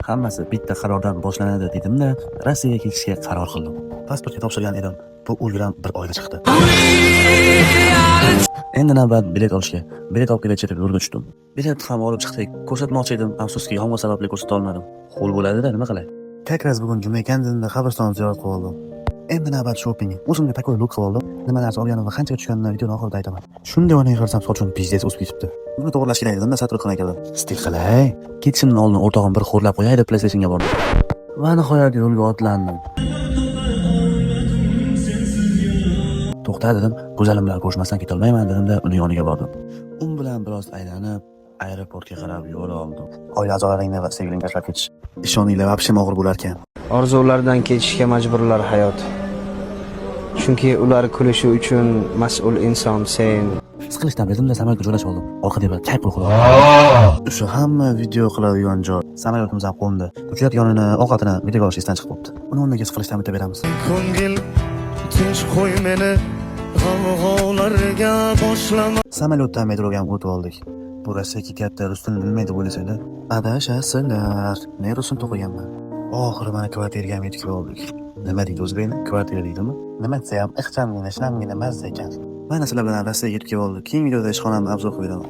hammasi bitta qarordan boshlanadi dedim-da, Rossiyaga ketishga qaror qildim. Pasportga topshirgan edim. Bu o'lgidan bir oyda chiqdi. Endi navbat bilet olishga. Bilet olib kelib chetib yo'lga tushdim. Bilet ham olib chiqdik. Ko'rsatmoqchi edim, afsuski yomg'ir sababli ko'rsata olmadim. Qo'l bo'ladi-da, nima qilay? Как раз bugun juma ekan, dedim, qabriston ziyorat qilib oldim. Endi navbat shopping. O'zimga takoy look qilib oldim. Nima narsa olganim va qanchaga tushganini videoning oxirida aytaman. Shunday o'ynay qarsam sochim pizdes o'sib ketibdi. Buni to'g'rilash kerak dedim-da, satr qilmay keldim. Stil qilay. Ketishimdan oldin o'rtog'im bir xo'rlab qo'yay deb PlayStationga bordim. Va nihoyat yo'lga otlandim. To'xta dedim, go'zalim bilan ko'rishmasdan ketolmayman dedim-da, uning yoniga bordim. Bilan biroz aylanib, aeroportga qarab yo'l oldim. Oila a'zolaringni va sevgiling tashlab ketish. Ishoninglar, vobshe og'ir bo'lar ekan. Orzulardan ketishga majburlar hayot. Chunki ular kulishi uchun mas'ul inson sen. Siqilishdan bezimda samolyotga joylashib oldim. Orqa deb kayf qilib qo'ydim. O'sha hamma video qiladigan joy. Samolyotimiz ham qo'ndi. Uchayot yonini, ovqatini videoga olish esdan chiqib qopti. Uni o'rniga siqilishdan bitta beramiz. Ko'ngil tinch qo'y meni g'avg'olarga boshlama. Samolyotdan metroga ham o'tib oldik. Bu Rossiya ketyapti, rus tilini bilmaydi bo'lasanglar. Adashasizlar. Men rusini to'qiganman. Oxiri mana kvartiraga ham yetib oldik. Nima deydi o'zbeklar? Kvartira deydimi? Nima desam, ixchamgina, shinamgina mazza ekan. Mana sizlar bilan Rossiyaga yetib oldik. Keyingi videoda ishxonamni obzor qilib beraman.